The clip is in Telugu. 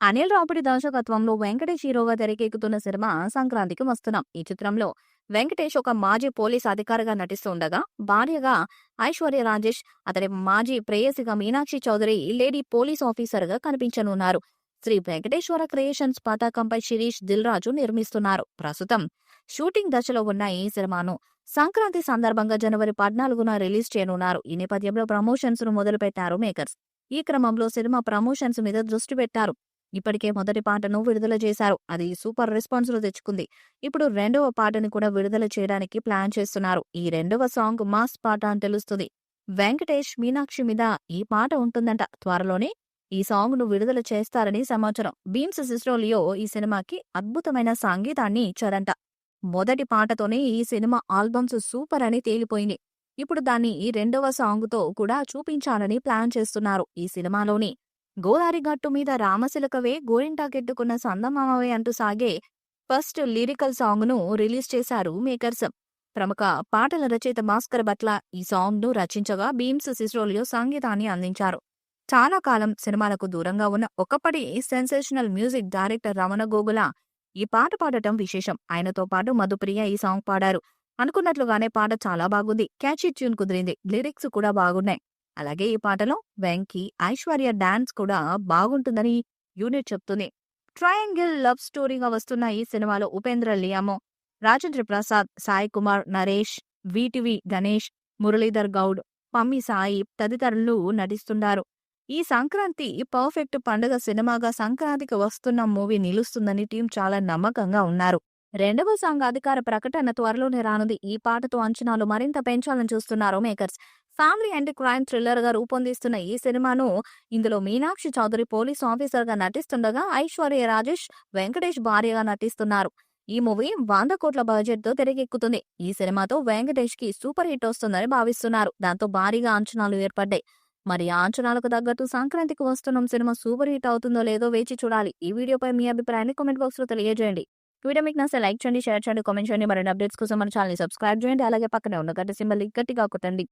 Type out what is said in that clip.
అనిల్ రావుపూడి దర్శకత్వంలో వెంకటేష్ హీరోగా తెరకెక్కుతున్న సినిమా సంక్రాంతికి వస్తున్నాం. ఈ చిత్రంలో వెంకటేష్ ఒక మాజీ పోలీస్ అధికారిగా నటిస్తుండగా, భార్యగా ఐశ్వర్య రాజేష్, అతడి మాజీ ప్రేయసిగా మీనాక్షి చౌదరి లేడీ పోలీస్ ఆఫీసర్గా కనిపించనున్నారు. శ్రీ వెంకటేశ్వర క్రియేషన్స్ పతాకంపై శిరీష్ దిల్ రాజు నిర్మిస్తున్నారు. ప్రస్తుతం షూటింగ్ దశలో ఉన్న ఈ సినిమాను సంక్రాంతి సందర్భంగా జనవరి 14న రిలీజ్ చేయనున్నారు. ఈ నేపథ్యంలో ప్రమోషన్స్ ను మొదలుపెట్టారు మేకర్స్. ఈ క్రమంలో సినిమా ప్రమోషన్స్ మీద దృష్టి పెట్టారు. ఇప్పటికే మొదటి పాటను విడుదల చేశారు. అది సూపర్ రెస్పాన్స్ తెచ్చుకుంది. ఇప్పుడు రెండవ పాటని కూడా విడుదల చేయడానికి ప్లాన్ చేస్తున్నారు. ఈ రెండవ సాంగ్ మాస్ పాట అని తెలుస్తుంది. వెంకటేష్, మీనాక్షి మీద ఈ పాట ఉంటుందంట. త్వరలోనే ఈ సాంగ్ ను విడుదల చేస్తారని సమాచారం. బీమ్స్ సిస్టోలియో ఈ సినిమాకి అద్భుతమైన సంగీతాన్ని ఇచ్చారంట. మొదటి పాటతోనే ఈ సినిమా ఆల్బమ్స్ సూపర్ అని తేలిపోయింది. ఇప్పుడు దాన్ని ఈ రెండవ సాంగ్ తో కూడా చూపించాలని ప్లాన్ చేస్తున్నారు. ఈ సినిమాలోని గోదారి గట్టు మీద రామశిలకవే గోరింటాకెట్టుకున్న సందమామవే అంటూ సాగే ఫస్ట్ లిరికల్ సాంగ్ ను రిలీజ్ చేశారు మేకర్స్. ప్రముఖ పాటల రచయిత భాస్కర్ భట్ల ఈ సాంగ్ ను రచించగా, బీమ్స్ సిస్టోలియో సంగీతాన్ని అందించారు. చాలా కాలం సినిమాలకు దూరంగా ఉన్న ఒకప్పటి sensational music director Ramana Gogula ఈ పాట పాడటం విశేషం. ఆయనతో పాటు మధుప్రియ ఈ సాంగ్ పాడారు. అనుకున్నట్లుగానే పాట చాలా బాగుంది. క్యాచీ ట్యూన్ కుదిరింది. లిరిక్స్ కూడా బాగున్నాయి. అలాగే ఈ పాటలో వెంకీ, ఐశ్వర్య డాన్స్ కూడా బాగుంటుందని యూనిట్ చెప్తుంది. ట్రయాంగిల్ లవ్ స్టోరీగా వస్తున్న ఈ సినిమాలో ఉపేంద్ర లియామో, రాజేంద్ర ప్రసాద్, సాయి కుమార్, నరేష్, వీటివి గణేష్, మురళీధర్ గౌడ్, పమ్మి సాయి తదితరులు నటిస్తున్నారు. ఈ సంక్రాంతి పర్ఫెక్ట్ పండుగ సినిమాగా సంక్రాంతికి వస్తున్న మూవీ నిలుస్తుందని టీం చాలా నమ్మకంగా ఉన్నారు. రెండవ సాంగ్ అధికార ప్రకటన త్వరలోనే రానుంది. ఈ పాటతో అంచనాలు మరింత పెంచాలని చూస్తున్నారు makers. Family and crime thriller గా రూపొందిస్తున్న ఈ సినిమాను ఇందులో మీనాక్షి చౌదరి పోలీస్ ఆఫీసర్ గా నటిస్తుండగా, ఐశ్వర్య రాజేష్ వెంకటేష్ భార్యగా నటిస్తున్నారు. ఈ మూవీ 100 కోట్ల బడ్జెట్ తో తెరకెక్కుతుంది. ఈ సినిమాతో వెంకటేష్ కి సూపర్ హిట్ వస్తుందని భావిస్తున్నారు. దాంతో భారీగా అంచనాలు ఏర్పడ్డాయి. మరి ఆ అంచనాలకు తగ్గట్టు సంక్రాంతికి వస్తున్న సినిమా సూపర్ హిట్ అవుతుందో లేదో వేచి చూడాలి. ఈ వీడియోపై మీ అభిప్రాయాన్ని కామెంట్ బాక్స్ లో తెలియజేయండి. వీడియో మీకు నచ్చితే లైక్ చేయండి, షేర్ చేయండి, కామెంట్ చేయండి. మరిన్ని అప్డేట్స్ కోసం మన ఛానల్ ని సబ్స్క్రైబ్ చేయండి. అలాగే పక్కనే ఉన్న గంట సింబల్ గట్టిగా కొట్టండి.